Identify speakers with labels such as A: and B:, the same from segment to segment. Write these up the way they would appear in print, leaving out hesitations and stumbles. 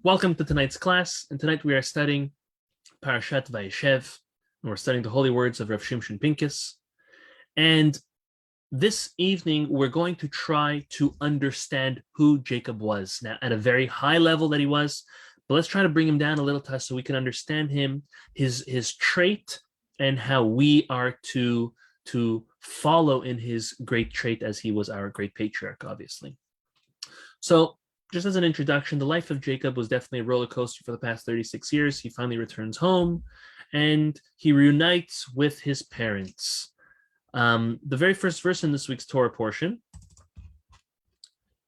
A: Welcome to tonight's class, and tonight we are studying Parashat Vayeshev, and we're studying the holy words of Rav Shimshon Pincus. And this evening, we're going to try to understand who Jacob was. Now, at a very high level that he was, but let's try to bring him down a little to us so we can understand him, his trait, and how we are to follow in his great trait as he was our great patriarch, obviously. So, just as an introduction, the life of Jacob was definitely a roller coaster for the past 36 years. He finally returns home and he reunites with his parents. The very first verse in this week's Torah portion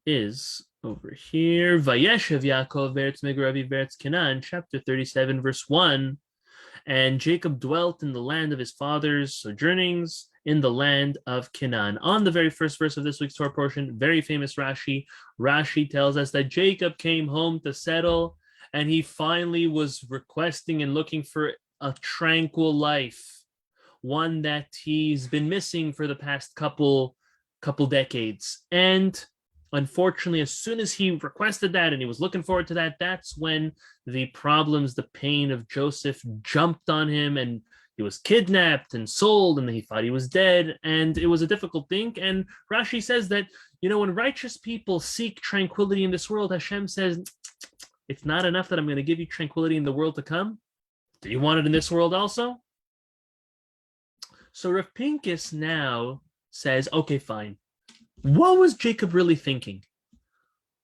A: is over here. Vayeshev Yaakov Veretz Megaravi Veretz Canaan, chapter 37, verse 1. And Jacob dwelt in the land of his fathers' sojournings in the land of Canaan. On the very first verse of this week's Torah portion, very famous Rashi. Rashi tells us that Jacob came home to settle, and he finally was requesting and looking for a tranquil life, one that he's been missing for the past couple decades. And unfortunately, as soon as he requested that and he was looking forward to that, that's when the problems, the pain of Joseph jumped on him, and he was kidnapped and sold, and he thought he was dead, and it was a difficult thing. And Rashi says that, when righteous people seek tranquility in this world, Hashem says, it's not enough that I'm going to give you tranquility in the world to come. Do you want it in this world also? So Rav Pincus now says, okay, fine. What was Jacob really thinking?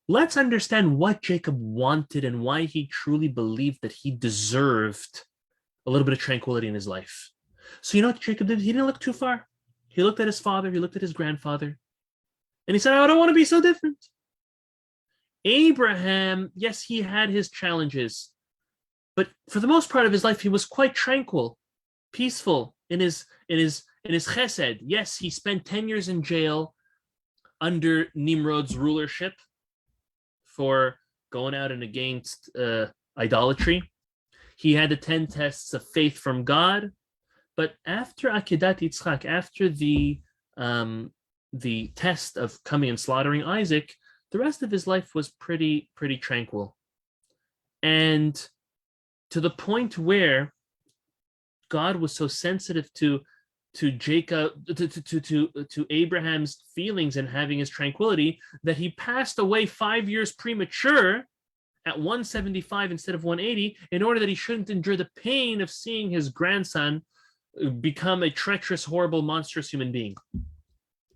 A: Let's understand what Jacob wanted and why he truly believed that he deserved a little bit of tranquility in his life. So you know what Jacob did? He didn't look too far. He looked at his father, he looked at his grandfather, and he said, I don't want to be so different. Abraham, yes, he had his challenges, but for the most part of his life, he was quite tranquil, peaceful in his chesed. Yes, he spent 10 years in jail under Nimrod's rulership for going out and against idolatry. He had the 10 tests of faith from God, but after Akedat Yitzchak, after the test of coming and slaughtering Isaac, the rest of his life was pretty tranquil, and to the point where God was so sensitive to Jacob, to Abraham's feelings and having his tranquility, that he passed away 5 years premature at 175 instead of 180, in order that he shouldn't endure the pain of seeing his grandson become a treacherous, horrible, monstrous human being,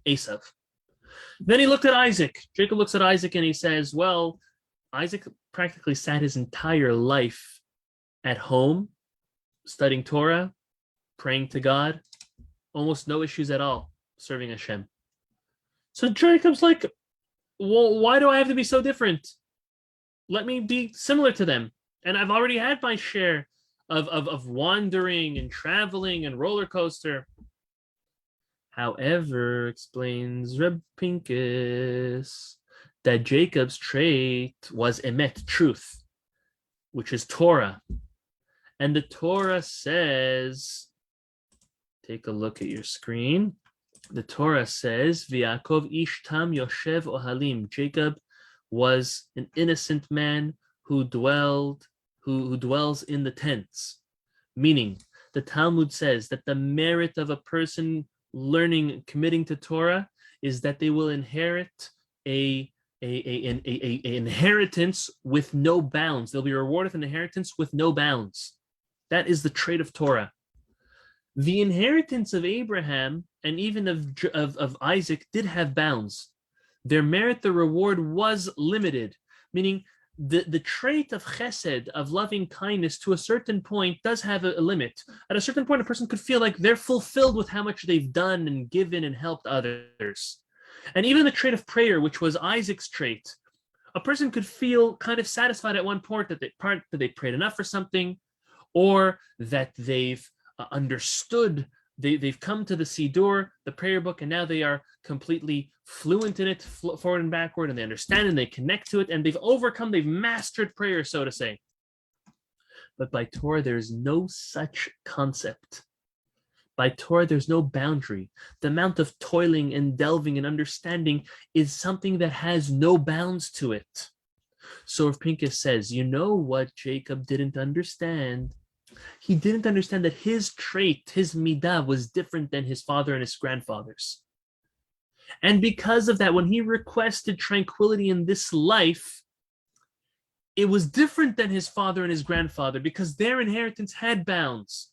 A: Esav. Then he looked at Isaac. Jacob looks at Isaac and he says, well, Isaac practically sat his entire life at home, studying Torah, praying to God, almost no issues at all, serving Hashem. So Jacob's like, well, why do I have to be so different? Let me be similar to them. And I've already had my share of wandering and traveling and roller coaster. However, explains Reb Pincus, that Jacob's trait was emet, truth, which is Torah. And the Torah says, take a look at your screen. The Torah says, V'Yaakov ish tam yoshev ohalim. Jacob was an innocent man who dwells in the tents. Meaning, the Talmud says that the merit of a person learning, committing to Torah, is that they will inherit an inheritance with no bounds. They'll be rewarded with an inheritance with no bounds. That is the trait of Torah. The inheritance of Abraham and even of Isaac did have bounds. Their merit, the reward, was limited, meaning the trait of chesed, of loving kindness, to a certain point does have a limit. At a certain point, a person could feel like they're fulfilled with how much they've done and given and helped others. And even the trait of prayer, which was Isaac's trait, a person could feel kind of satisfied at one point that they prayed enough for something, or that they've understood, they've come to the Siddur, the prayer book, and now they are completely fluent in it, forward and backward, and they understand and they connect to it, and they've mastered prayer, so to say. But by Torah, there is no such concept. By Torah, there's no boundary. The amount of toiling and delving and understanding is something that has no bounds to it. So if Pincus says, you know what Jacob didn't understand? He didn't understand that his trait, his midah, was different than his father and his grandfather's. And because of that, when he requested tranquility in this life, it was different than his father and his grandfather because their inheritance had bounds.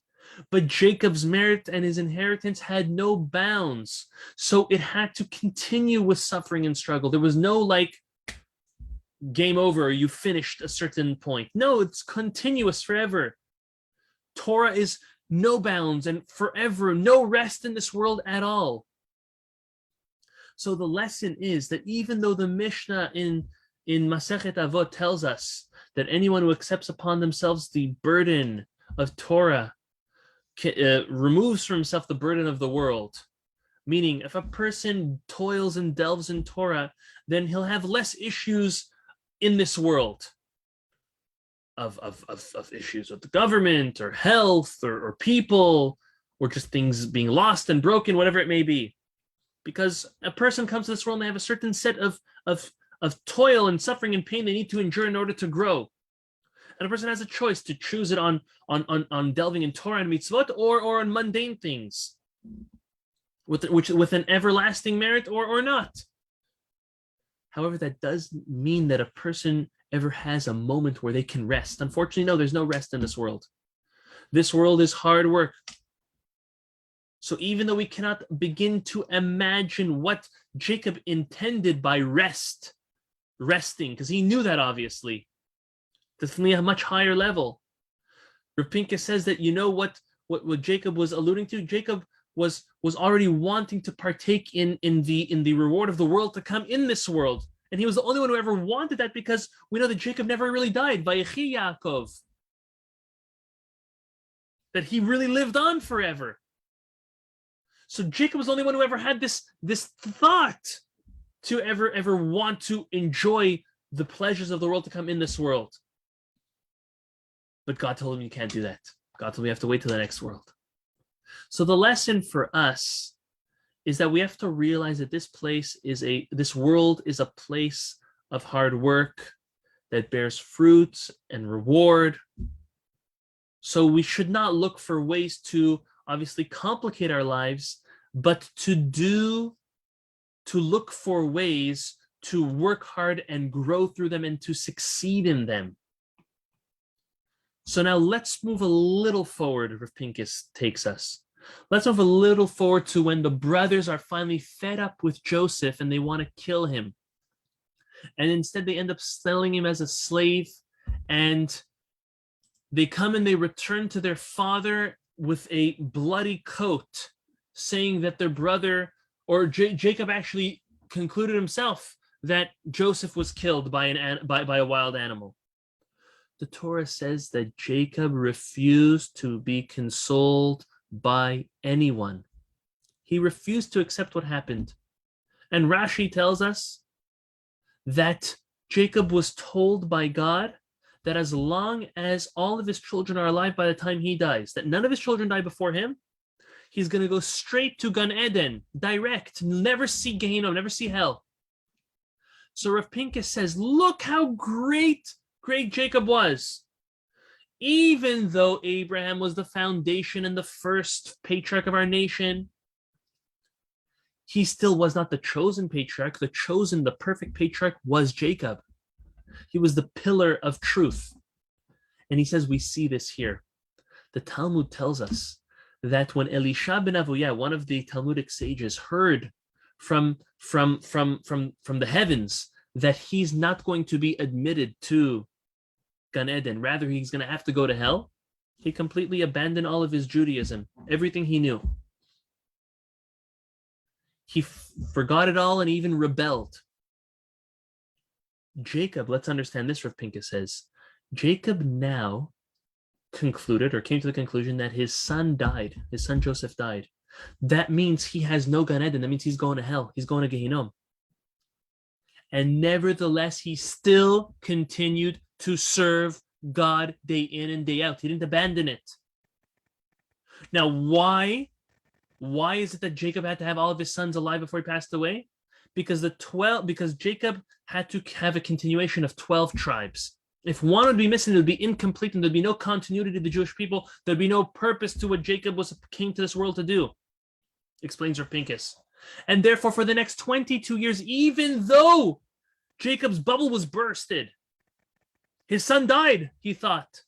A: But Jacob's merit and his inheritance had no bounds. So it had to continue with suffering and struggle. There was no like game over, you finished a certain point. No, it's continuous forever. Torah is no bounds and forever, no rest in this world at all. So the lesson is that even though the Mishnah in Masechet Avot tells us that anyone who accepts upon themselves the burden of Torah removes from himself the burden of the world. Meaning, if a person toils and delves in Torah, then he'll have less issues in this world of issues with the government or health or people or just things being lost and broken, whatever it may be. Because a person comes to this world and they have a certain set of toil and suffering and pain they need to endure in order to grow. And a person has a choice to choose it on delving in Torah and mitzvot or on mundane things with an everlasting merit or not. However, that does mean that a person ever has a moment where they can rest. Unfortunately, no, there's no rest in this world. This world is hard work. So even though we cannot begin to imagine what Jacob intended by resting, because he knew that obviously, definitely a much higher level. Pincus says that you know what Jacob was alluding to? Jacob was already wanting to partake in the reward of the world to come in this world. And he was the only one who ever wanted that because we know that Jacob never really died. Vayeshev Yaakov. That he really lived on forever. So Jacob was the only one who ever had this thought to ever want to enjoy the pleasures of the world to come in this world. But God told him you can't do that. God told him you have to wait till the next world. So the lesson for us is that we have to realize that this world is a place of hard work that bears fruits and reward. So we should not look for ways to obviously complicate our lives, but to look for ways to work hard and grow through them and to succeed in them. So now let's move a little forward where Pincus takes us. Let's move a little forward to when the brothers are finally fed up with Joseph and they want to kill him. And instead they end up selling him as a slave, and they come and they return to their father with a bloody coat, saying that their brother, or Jacob actually concluded himself that Joseph was killed by a wild animal. The Torah says that Jacob refused to be consoled by anyone. He refused to accept what happened. And Rashi tells us that Jacob was told by God that as long as all of his children are alive by the time he dies, that none of his children die before him, he's going to go straight to Gan Eden, direct, never see Gehinnom, never see hell. So Rav Pincus says, look how great Jacob was. Even though Abraham was the foundation and the first patriarch of our nation, he still was not the chosen patriarch. The perfect patriarch was Jacob. He was the pillar of truth. And he says we see this here. The Talmud tells us that when Elisha ben Avuya, one of the Talmudic sages, heard from the heavens that he's not going to be admitted to Gan Eden, rather he's going to have to go to hell, he completely abandoned all of his Judaism, everything he knew. He forgot it all and even rebelled. Jacob, let's understand this, Rav Pincus says. Jacob now concluded or came to the conclusion that his son died. His son Joseph died. That means he has no Gan Eden. That means he's going to hell. He's going to Gehinnom. And nevertheless, he still continued to serve God day in and day out. He didn't abandon it. Now, why is it that Jacob had to have all of his sons alive before he passed away? Because Jacob had to have a continuation of 12 tribes. If one would be missing, it would be incomplete, and there'd be no continuity to the Jewish people. There'd be no purpose to what Jacob came to this world to do, explains Rav Pincus. And therefore, for the next 22 years, even though Jacob's bubble was bursted, his son died, he thought.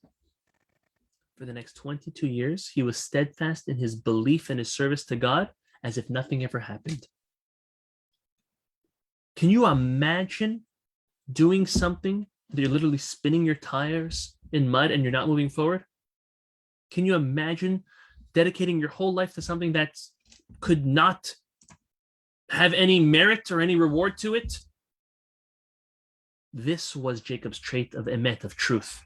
A: For the next 22 years, he was steadfast in his belief and his service to God as if nothing ever happened. Can you imagine doing something that you're literally spinning your tires in mud and you're not moving forward? Can you imagine dedicating your whole life to something that could not have any merit or any reward to it? This was Jacob's trait of emet, of truth.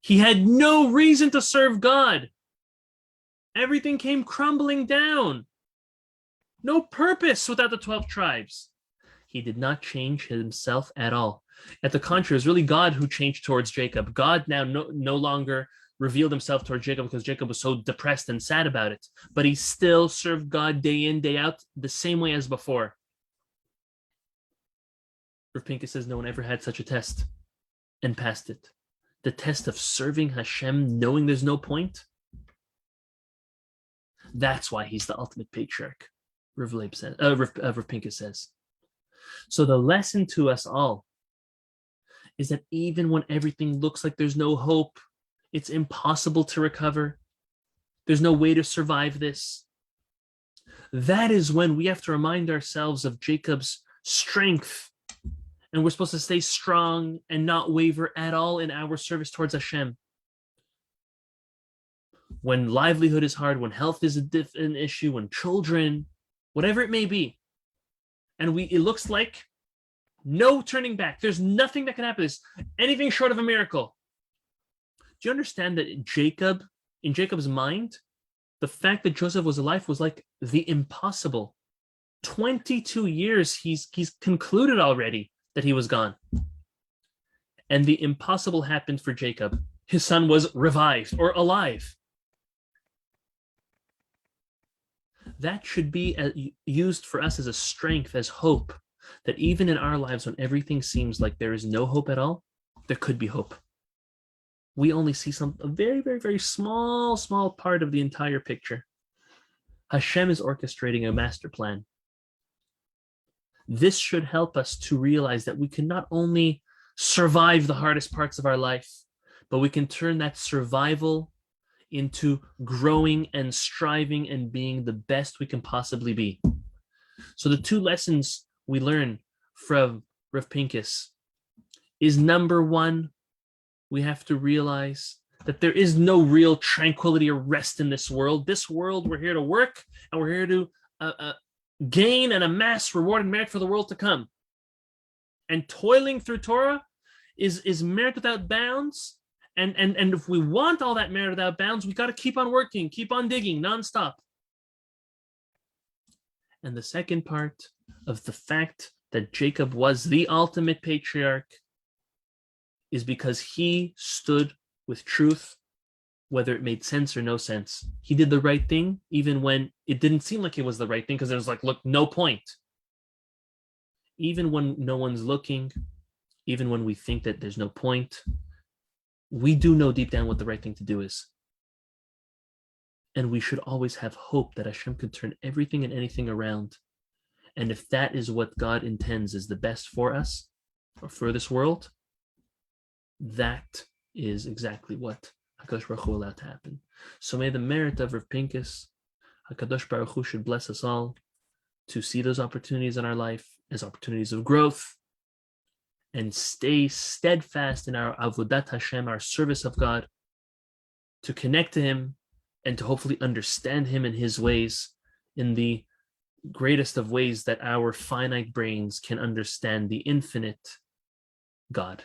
A: He had no reason to serve God. Everything came crumbling down. No purpose without the 12 tribes. He did not change himself at all. At the contrary, it was really God who changed towards Jacob. God now no longer revealed himself towards Jacob because Jacob was so depressed and sad about it. But he still served God day in, day out, the same way as before. Rav Pincus says no one ever had such a test and passed it. The test of serving Hashem, knowing there's no point. That's why he's the ultimate patriarch, Rav Pincus says. So the lesson to us all is that even when everything looks like there's no hope, it's impossible to recover, there's no way to survive this, that is when we have to remind ourselves of Jacob's strength. And we're supposed to stay strong and not waver at all in our service towards Hashem. When livelihood is hard, when health is an issue, when children, whatever it may be, and it looks like no turning back. There's nothing that can happen. There's anything short of a miracle. Do you understand that in Jacob's mind, the fact that Joseph was alive was like the impossible. 22 years, he's concluded already that he was gone. And the impossible happened for Jacob. His son was revived or alive. That should be used for us as a strength, as hope, that even in our lives when everything seems like there is no hope at all, there could be hope. We only see a very, very, very small part of the entire picture. Hashem is orchestrating a master plan. This should help us to realize that we can not only survive the hardest parts of our life, but we can turn that survival into growing and striving and being the best we can possibly be. So the two lessons we learn from Rav Pincus is, number one, we have to realize that there is no real tranquility or rest in this world. This world, we're here to work and we're here to gain and amass reward and merit for the world to come. And toiling through Torah is merit without bounds. And if we want all that merit without bounds, we got to keep on working, keep on digging nonstop. And the second part of the fact that Jacob was the ultimate patriarch is because he stood with truth, whether it made sense or no sense. He did the right thing, even when it didn't seem like it was the right thing, because it was like, look, no point. Even when no one's looking, even when we think that there's no point, we do know deep down what the right thing to do is. And we should always have hope that Hashem can turn everything and anything around. And if that is what God intends is the best for us, or for this world, that is exactly what HaKadosh Baruch Hu allowed to happen. So may the merit of Rav Pincus, HaKadosh Baruch Hu should bless us all to see those opportunities in our life as opportunities of growth, and stay steadfast in our avodat Hashem, our service of God, to connect to Him and to hopefully understand Him and His ways in the greatest of ways that our finite brains can understand the infinite God.